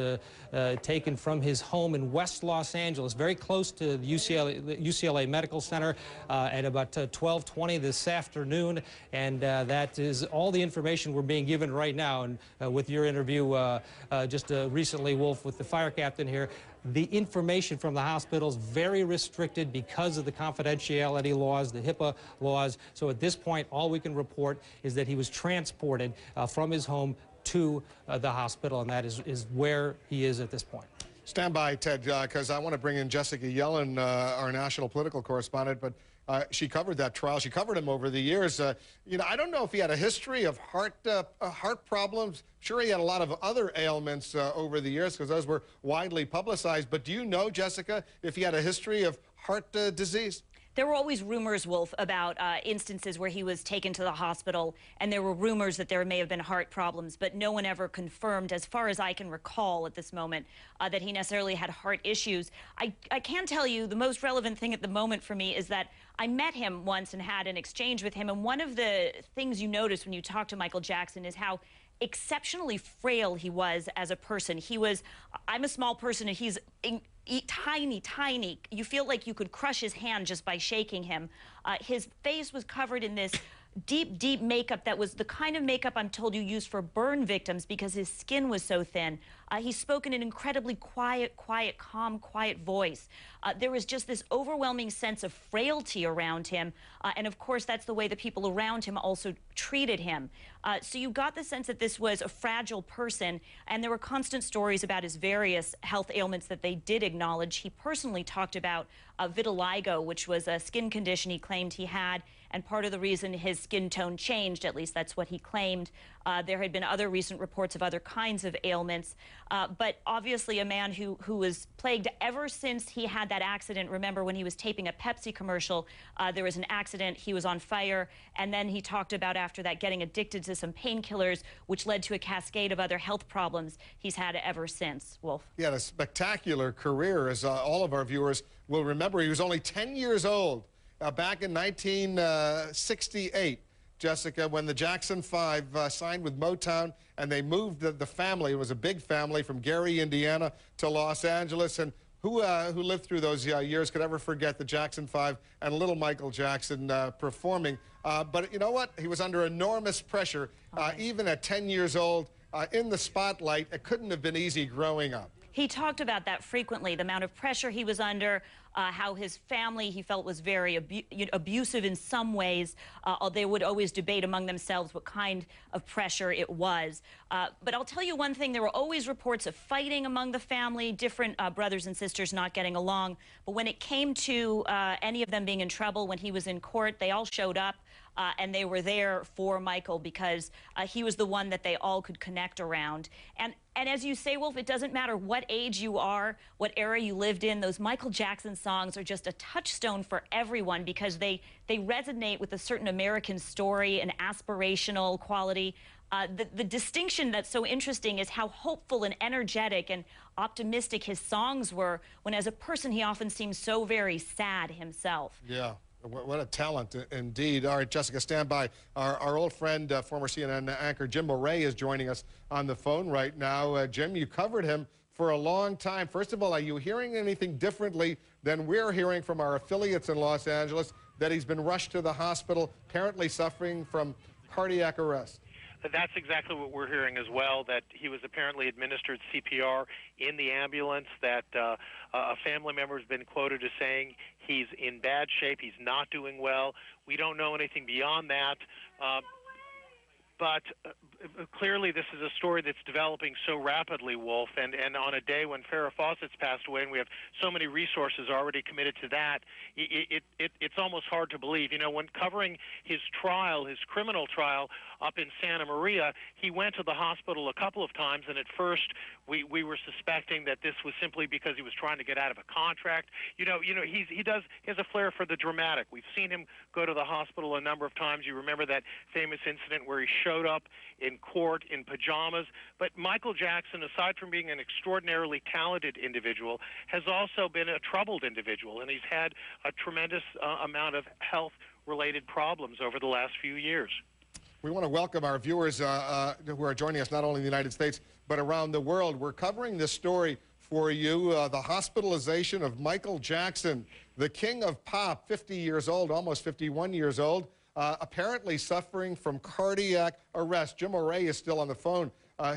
taken from his home in West Los Angeles, very close to the UCLA Medical Center, at about 12:20 this afternoon. And that is all the information we're being given right now. And with your interview just recently, Wolf, with the fire captain here, the information from the hospital is very restricted because of the confidentiality laws, the HIPAA laws. So at this point, all we can report is that he was transported from his home to the hospital, and that is where he is at this point. Stand by, Ted, because I want to bring in Jessica Yellen, our national political correspondent, but she covered that trial. She covered him over the years. You know, I don't know if he had a history of heart problems. Sure, he had a lot of other ailments over the years because those were widely publicized. But do you know, Jessica, if he had a history of heart disease? There were always rumors, Wolf, about instances where he was taken to the hospital, and there were rumors that there may have been heart problems, but no one ever confirmed, as far as I can recall at this moment, that he necessarily had heart issues. I can tell you the most relevant thing at the moment for me is that I met him once and had an exchange with him, and one of the things you notice when you talk to Michael Jackson is how exceptionally frail he was as a person. I'm a small person, and he's tiny, tiny. You feel like you could crush his hand just by shaking him. His face was covered in this deep, deep makeup that was the kind of makeup I'm told you use for burn victims because his skin was so thin. He spoke in an incredibly quiet, calm, quiet voice. There was just this overwhelming sense of frailty around him. And of course, that's the way the people around him also treated him. So you got the sense that this was a fragile person, and there were constant stories about his various health ailments that they did acknowledge. He personally talked about vitiligo, which was a skin condition he claimed he had, and part of the reason his skin tone changed, at least that's what he claimed. There had been other recent reports of other kinds of ailments, but obviously a man who was plagued ever since he had that accident. Remember when he was taping a Pepsi commercial, there was an accident, he was on fire, and then he talked about after that getting addicted to some painkillers, which led to a cascade of other health problems he's had ever since. Wolf. He had a spectacular career, as all of our viewers will remember. He was only 10 years old back in 1968. Jessica, when the Jackson 5 signed with Motown and they moved the family, it was a big family from Gary, Indiana to Los Angeles, and who lived through those years could ever forget the Jackson 5 and little Michael Jackson performing? But you know what? He was under enormous pressure, even at 10 years old, in the spotlight. It couldn't have been easy growing up. He talked about that frequently, the amount of pressure he was under, how his family, he felt, was very abusive in some ways. They would always debate among themselves what kind of pressure it was. But I'll tell you one thing, there were always reports of fighting among the family, different brothers and sisters not getting along. But when it came to any of them being in trouble, when he was in court, they all showed up. And they were there for Michael because he was the one that they all could connect around. And as you say, Wolf, it doesn't matter what age you are, what era you lived in, those Michael Jackson songs are just a touchstone for everyone because they resonate with a certain American story, an aspirational quality. The distinction that's so interesting is how hopeful and energetic and optimistic his songs were, when as a person he often seems so very sad himself. Yeah. What a talent, indeed. All right, Jessica, stand by. Our old friend, former CNN anchor Jim Moret is joining us on the phone right now. Jim, you covered him for a long time. First of all, are you hearing anything differently than we're hearing from our affiliates in Los Angeles, that he's been rushed to the hospital, apparently suffering from cardiac arrest? That's exactly what we're hearing as well, that he was apparently administered CPR in the ambulance, that a family member has been quoted as saying he's in bad shape, he's not doing well. We don't know anything beyond that. But clearly this is a story that's developing so rapidly, Wolf, and on a day when Farrah Fawcett's passed away and we have so many resources already committed to that, it's almost hard to believe. You know, when covering his trial, his criminal trial up in Santa Maria, he went to the hospital a couple of times, and at first we were suspecting that this was simply because he was trying to get out of a contract. He has a flair for the dramatic. We've seen him go to the hospital a number of times. You remember that famous incident where he showed up in court in pajamas. But Michael Jackson, aside from being an extraordinarily talented individual, has also been a troubled individual, and he's had a tremendous amount of health-related problems over the last few years. We want to welcome our viewers who are joining us not only in the United States, but around the world. We're covering this story for you, the hospitalization of Michael Jackson, the king of pop, 50 years old, almost 51 years old, apparently suffering from cardiac arrest. Jim O'Rea is still on the phone.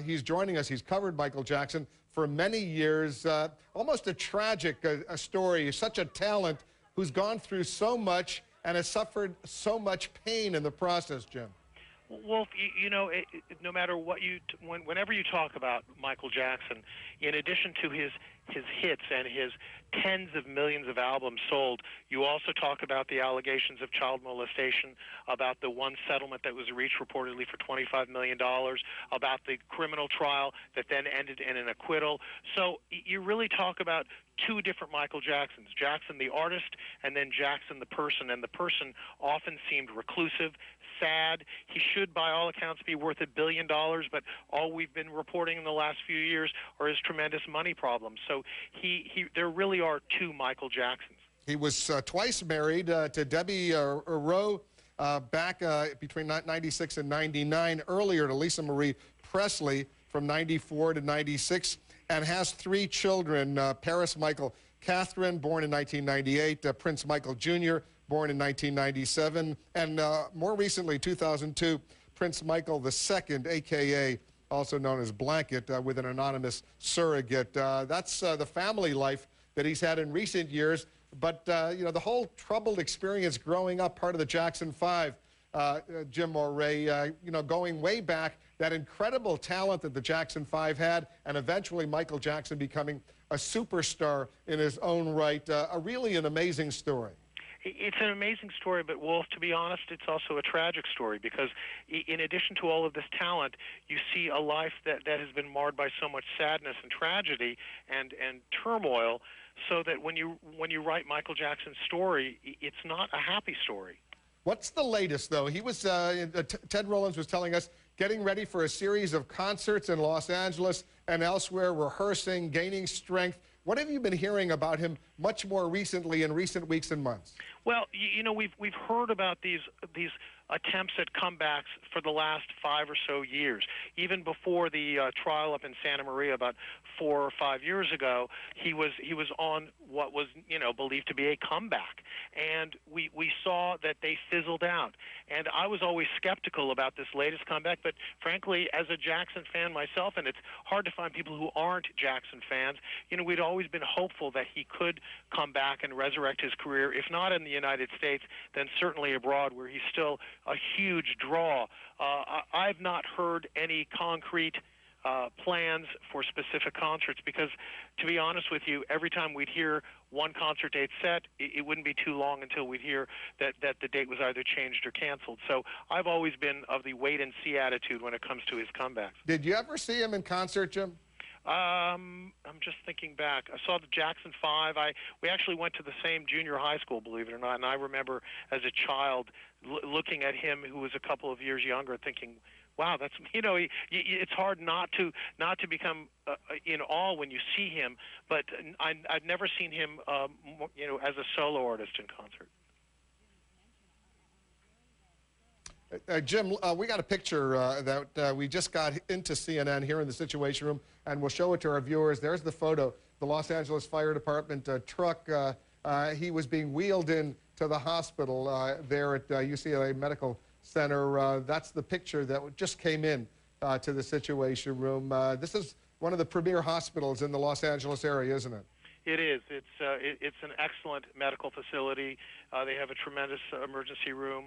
He's joining us. He's covered Michael Jackson for many years. Almost a tragic story. Such a talent who's gone through so much and has suffered so much pain in the process, Jim. Wolf, you know, no matter what whenever you talk about Michael Jackson, in addition to his hits and his tens of millions of albums sold, you also talk about the allegations of child molestation, about the one settlement that was reached reportedly for $25 million, about the criminal trial that then ended in an acquittal. So you really talk about two different Michael Jacksons, Jackson the artist and then Jackson the person, and the person often seemed reclusive, sad. He should, by all accounts, be worth $1 billion, but all we've been reporting in the last few years are his tremendous money problems. So there really are two Michael Jacksons. He was twice married to Debbie Rowe back between 96 and 99, earlier to Lisa Marie Presley from 94 to 96, and has three children, Paris Michael Catherine, born in 1998, Prince Michael Jr., born in 1997, and more recently, 2002, Prince Michael II, a.k.a. also known as Blanket, with an anonymous surrogate. That's the family life that he's had in recent years, but, you know, the whole troubled experience growing up, part of the Jackson 5, Jim O'Rea, you know, going way back, that incredible talent that the Jackson 5 had, and eventually Michael Jackson becoming a superstar in his own right. Really an amazing story. It's an amazing story, but, Wolf, to be honest, it's also a tragic story, because in addition to all of this talent, you see a life that has been marred by so much sadness and tragedy and turmoil, so that when you write Michael Jackson's story, it's not a happy story. What's the latest, though? He was, Ted Rollins was telling us, getting ready for a series of concerts in Los Angeles and elsewhere, rehearsing, gaining strength. What have you been hearing about him much more recently in recent weeks and months? Well, you know, we've heard about these attempts at comebacks for the last 5 or so years. Even before the trial up in Santa Maria about 4 or 5 years ago, he was on what was, you know, believed to be a comeback, and we saw that they fizzled out. And I was always skeptical about this latest comeback, but frankly, as a Jackson fan myself, and it's hard to find people who aren't Jackson fans, you know, we'd always been hopeful that he could come back and resurrect his career, if not in the United States, then certainly abroad, where he's still a huge draw. I've not heard any concrete plans for specific concerts, because, to be honest with you, every time we'd hear one concert date set, it wouldn't be too long until we'd hear that the date was either changed or canceled. So I've always been of the wait-and-see attitude when it comes to his comebacks. Did you ever see him in concert, Jim? I'm just thinking back. I saw the Jackson 5. We actually went to the same junior high school, believe it or not, and I remember as a child looking at him, who was a couple of years younger, thinking, wow, that's, you know, it's hard not to become in awe when you see him, but I've never seen him, you know, as a solo artist in concert. Jim, we got a picture that we just got into CNN here in the Situation Room, and we'll show it to our viewers. There's the photo. The Los Angeles Fire Department truck, he was being wheeled in to the hospital there at UCLA Medical Center. That's the picture that just came in to the Situation Room. This is one of the premier hospitals in the Los Angeles area, isn't it? It is. It's an excellent medical facility. They have a tremendous emergency room.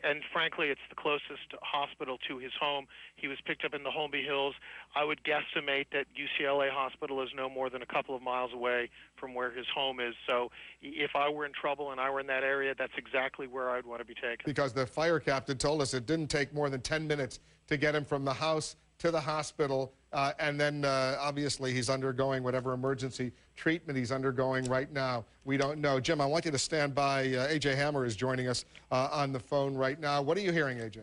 And frankly, it's the closest hospital to his home. He was picked up in the Holmby Hills. I would guesstimate that UCLA Hospital is no more than a couple of miles away from where his home is. So if I were in trouble and I were in that area, that's exactly where I'd want to be taken. Because the fire captain told us it didn't take more than 10 minutes to get him from the house to the hospital, and then obviously he's undergoing whatever emergency treatment he's undergoing right now. We don't know. Jim, I want you to stand by. A.J. Hammer is joining us on the phone right now. What are you hearing, A.J.?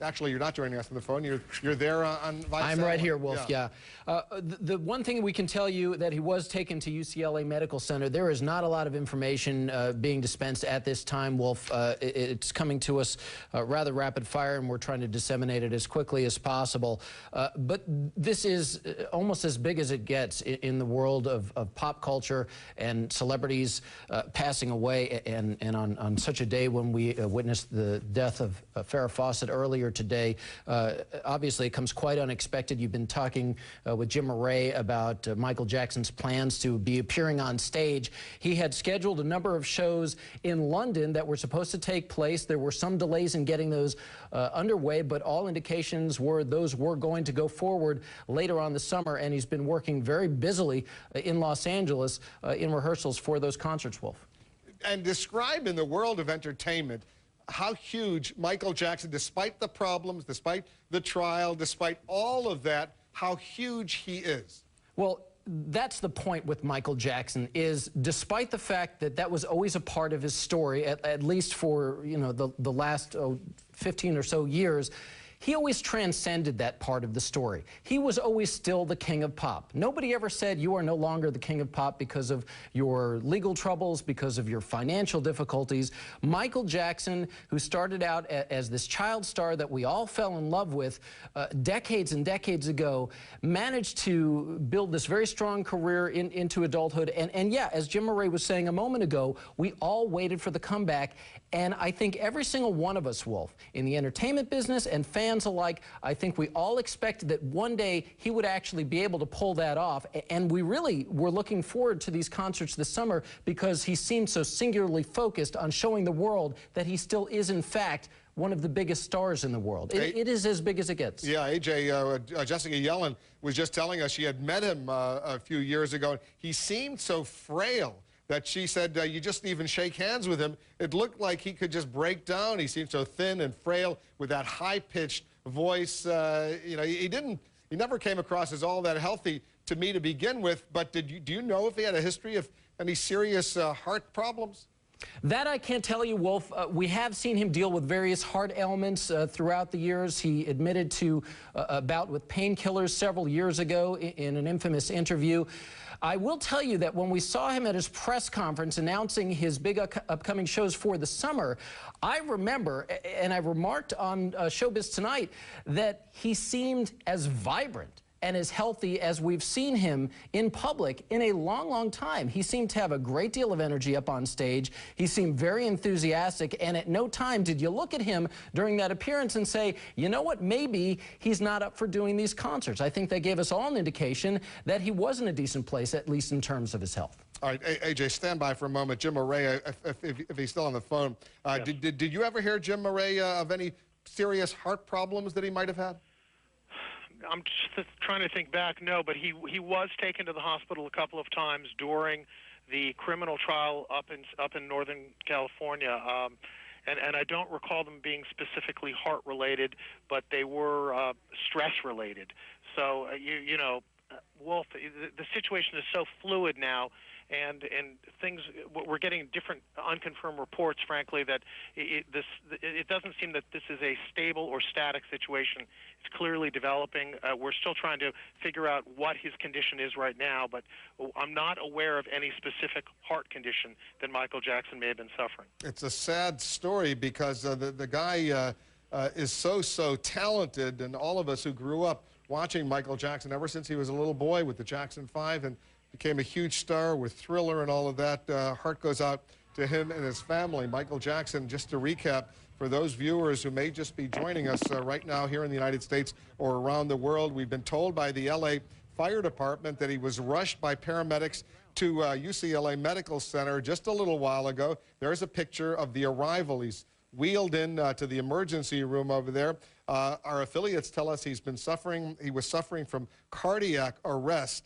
Actually, you're not joining us on the phone. You're there on Vice. I'm right here, Wolf, yeah. The one thing we can tell you that he was taken to UCLA Medical Center. There is not a lot of information being dispensed at this time, Wolf. It's coming to us rather rapid fire, and we're trying to disseminate it as quickly as possible. But this is almost as big as it gets in the world of pop culture and celebrities passing away, and on such a day when we witnessed the death of Farrah Fawcett earlier today. Obviously, it comes quite unexpected. You've been talking with Jim Murray about Michael Jackson's plans to be appearing on stage. He had scheduled a number of shows in London that were supposed to take place. There were some delays in getting those underway, but all indications were those were going to go forward later on the summer, and he's been working very busily in Los Angeles in rehearsals for those concerts, Wolf. And describe in the world of entertainment how huge Michael Jackson, despite the problems, despite the trial, despite all of that, how huge he is. Well, that's the point with Michael Jackson, is despite the fact that that was always a part of his story, at least for, you know, the last 15 or so years, he always transcended that part of the story. He was always still the king of pop. Nobody ever said you are no longer the king of pop because of your legal troubles, because of your financial difficulties. Michael Jackson, who started out as this child star that we all fell in love with decades and decades ago, managed to build this very strong career into adulthood. And yeah, as Jim Murray was saying a moment ago, we all waited for the comeback. And I think every single one of us, Wolf, in the entertainment business and fans alike, I think we all expected that one day he would actually be able to pull that off. And we really were looking forward to these concerts this summer because he seemed so singularly focused on showing the world that he still is, in fact, one of the biggest stars in the world. It is as big as it gets. Yeah, AJ, Jessica Yellen was just telling us she had met him a few years ago. He seemed so frail that she said you just even shake hands with him, it looked like he could just break down. He seemed so thin and frail with that high-pitched voice. You know, he never came across as all that healthy to me to begin with. But do you know if he had a history of any serious heart problems? That I can't tell you, Wolf. We have seen him deal with various heart ailments throughout the years. He admitted to a bout with painkillers several years ago in an infamous interview. I will tell you that when we saw him at his press conference announcing his big upcoming shows for the summer, I remember, and I remarked on Showbiz Tonight, that he seemed as vibrant and as healthy as we've seen him in public in a long, long time. He seemed to have a great deal of energy up on stage. He seemed very enthusiastic, and at no time did you look at him during that appearance and say, you know what, maybe he's not up for doing these concerts. I think they gave us all an indication that he was in a decent place, at least in terms of his health. All right, AJ, stand by for a moment. Jim Murray, if he's still on the phone, yes. Did you ever hear Jim Murray of any serious heart problems that he might have had? I'm just trying to think back. No, but he was taken to the hospital a couple of times during the criminal trial up in Northern California, and I don't recall them being specifically heart related, but they were stress related. So you know, Wolf, the situation is so fluid now. And things, we're getting different unconfirmed reports, frankly, that it doesn't seem that this is a stable or static situation. It's clearly developing. We're still trying to figure out what his condition is right now, but I'm not aware of any specific heart condition that Michael Jackson may have been suffering. It's a sad story because the guy is so talented, and all of us who grew up watching Michael Jackson ever since he was a little boy with the Jackson 5 and became a huge star with Thriller and all of that. Heart goes out to him and his family. Michael Jackson, just to recap, for those viewers who may just be joining us right now here in the United States or around the world, we've been told by the LA Fire Department that he was rushed by paramedics to UCLA Medical Center just a little while ago. There's a picture of the arrival. He's wheeled in to the emergency room over there. Our affiliates tell us he was suffering from cardiac arrest.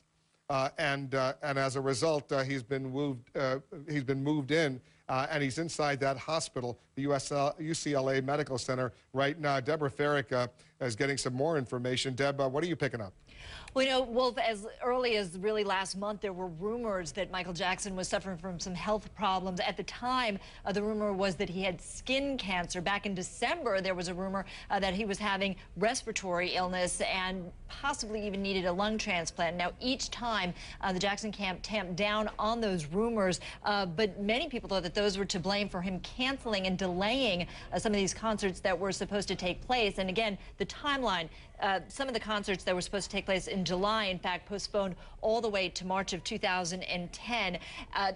And as a result, he's been moved in, and he's inside that hospital. the UCLA Medical Center right now. Deborah Farrick is getting some more information. Deb, what are you picking up? Well, you know, Wolf, as early as really last month, there were rumors that Michael Jackson was suffering from some health problems. At the time, the rumor was that he had skin cancer. Back in December, there was a rumor that he was having respiratory illness and possibly even needed a lung transplant. Now, each time, the Jackson camp tamped down on those rumors, but many people thought that those were to blame for him canceling and delaying some of these concerts that were supposed to take place. And again, the timeline, some of the concerts that were supposed to take place in July, in fact, postponed all the way to March of 2010.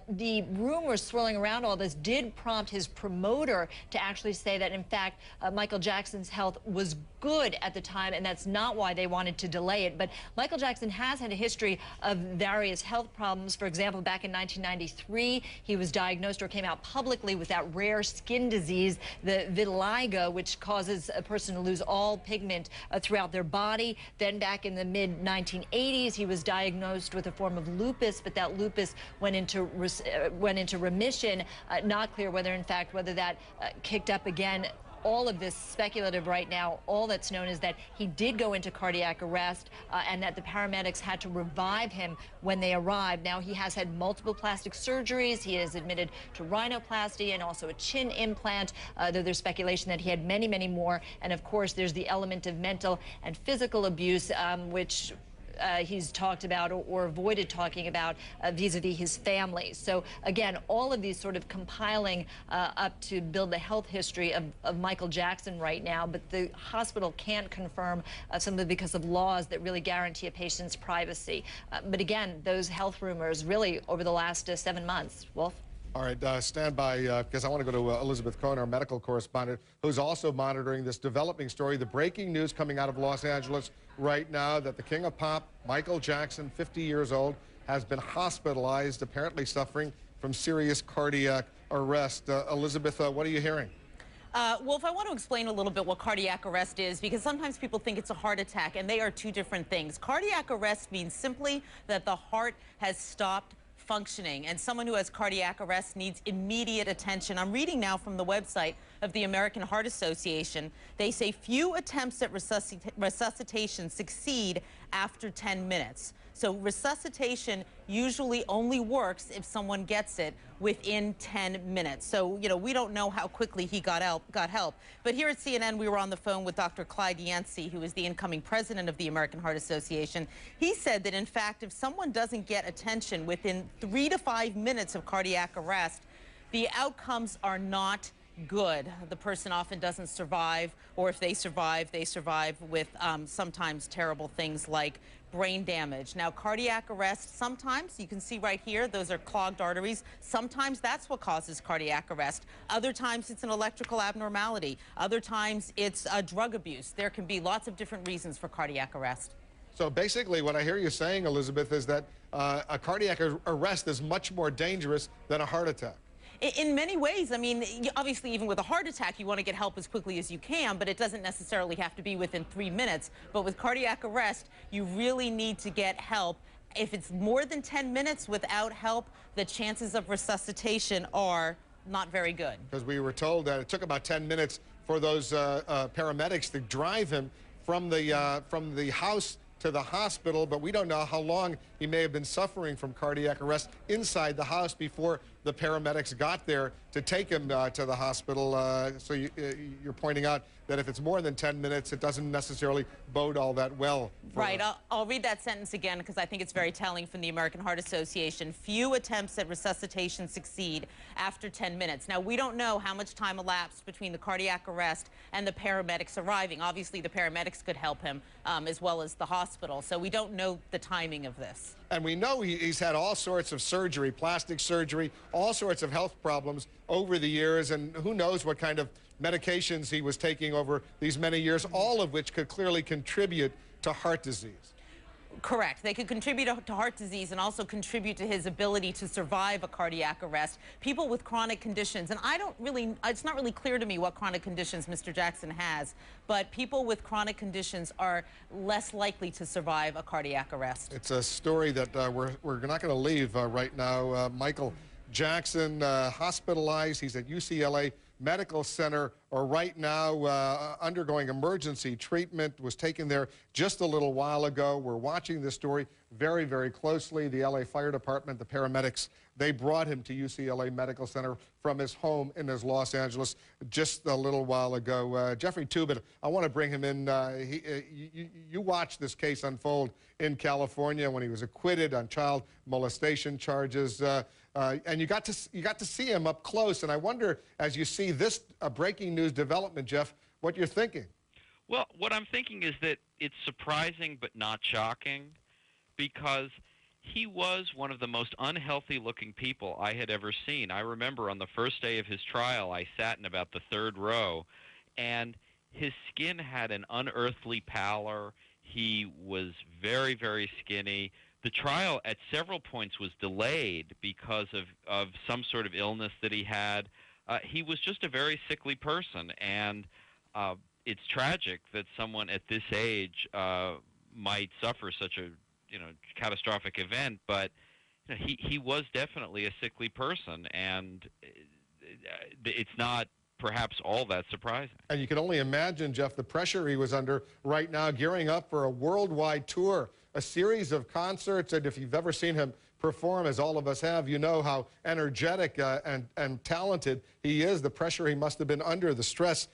The rumors swirling around all this did prompt his promoter to actually say that, in fact, Michael Jackson's health was good at the time, and that's not why they wanted to delay it. But Michael Jackson has had a history of various health problems. For example, back in 1993, he was diagnosed or came out publicly with that rare skin disease, the vitiligo, which causes a person to lose all pigment throughout their body. Then back in the mid-1980s, he was diagnosed with a form of lupus, but that lupus went into remission. Not clear whether, in fact, whether that kicked up again. All of this speculative right now. All that's known is that he did go into cardiac arrest and that the paramedics had to revive him when they arrived. Now, he has had multiple plastic surgeries. He is admitted to rhinoplasty and also a chin implant, though there's speculation that he had many, many more. And of course, there's the element of mental and physical abuse, which he's talked about or avoided talking about vis-a-vis his family. So again, all of these sort of compiling up to build the health history of Michael Jackson right now, but the hospital can't confirm some of it because of laws that really guarantee a patient's privacy. But again, those health rumors really over the last 7 months. Wolf? All right, stand by, because I want to go to Elizabeth Cohen, our medical correspondent, who's also monitoring this developing story. The breaking news coming out of Los Angeles right now that the king of pop, Michael Jackson, 50 years old, has been hospitalized, apparently suffering from serious cardiac arrest. Elizabeth, what are you hearing? Wolf, I want to explain a little bit what cardiac arrest is, because sometimes people think it's a heart attack, and they are two different things. Cardiac arrest means simply that the heart has stopped functioning, and someone who has cardiac arrest needs immediate attention. I'm reading now from the website of the American Heart Association. They say few attempts at resuscitation succeed after 10 minutes. So resuscitation usually only works if someone gets it within 10 minutes. So, you know, we don't know how quickly he got help. But here at CNN, we were on the phone with Dr. Clyde Yancey, who is the incoming president of the American Heart Association. He said that, in fact, if someone doesn't get attention within 3 to 5 minutes of cardiac arrest, the outcomes are not good. The person often doesn't survive, or if they survive with sometimes terrible things like brain damage. Now, cardiac arrest, sometimes, you can see right here, those are clogged arteries. Sometimes that's what causes cardiac arrest. Other times it's an electrical abnormality. Other times it's drug abuse. There can be lots of different reasons for cardiac arrest. So basically what I hear you saying, Elizabeth, is that a cardiac arrest is much more dangerous than a heart attack. In many ways. I mean, obviously, even with a heart attack, you want to get help as quickly as you can, but it doesn't necessarily have to be within 3 minutes. But with cardiac arrest, you really need to get help. If it's more than 10 minutes without help, the chances of resuscitation are not very good. Because we were told that it took about 10 minutes for those paramedics to drive him from the house to the hospital, but we don't know how long he may have been suffering from cardiac arrest inside the house before the paramedics got there to take him to the hospital. So you're pointing out that if it's more than 10 minutes, it doesn't necessarily bode all that well. Right. I'll read that sentence again because I think it's very telling from the American Heart Association. Few attempts at resuscitation succeed after 10 minutes. Now, we don't know how much time elapsed between the cardiac arrest and the paramedics arriving. Obviously, the paramedics could help him as well as the hospital. So we don't know the timing of this. And we know he's had all sorts of surgery, plastic surgery, all sorts of health problems over the years, and who knows what kind of medications he was taking over these many years, all of which could clearly contribute to heart disease. Correct. They could contribute to heart disease and also contribute to his ability to survive a cardiac arrest. People with chronic conditions, and it's not really clear to me what chronic conditions Mr. Jackson has, but people with chronic conditions are less likely to survive a cardiac arrest. It's a story that we're not going to leave right now. Michael Jackson hospitalized. He's at UCLA Medical Center are right now undergoing emergency treatment, was taken there just a little while ago. We're watching this story very, very closely. The LA Fire Department, the paramedics, they brought him to UCLA Medical Center from his home in Los Angeles just a little while ago. Jeffrey Toobin, I want to bring him in. You watched this case unfold in California when he was acquitted on child molestation charges. And you got to see him up close. And I wonder, as you see this breaking news development, Jeff, what you're thinking. Well, what I'm thinking is that it's surprising but not shocking, because he was one of the most unhealthy-looking people I had ever seen. I remember on the first day of his trial, I sat in about the third row, and his skin had an unearthly pallor. He was very, very skinny. The trial at several points was delayed because of some sort of illness that he had. He was just a very sickly person, and it's tragic that someone at this age might suffer such a catastrophic event, but he was definitely a sickly person, and it's not perhaps all that surprising. And you can only imagine, Jeff, the pressure he was under right now, gearing up for a worldwide tour, a series of concerts, and if you've ever seen him perform, as all of us have, you know how energetic and talented he is, the pressure he must have been under, the stress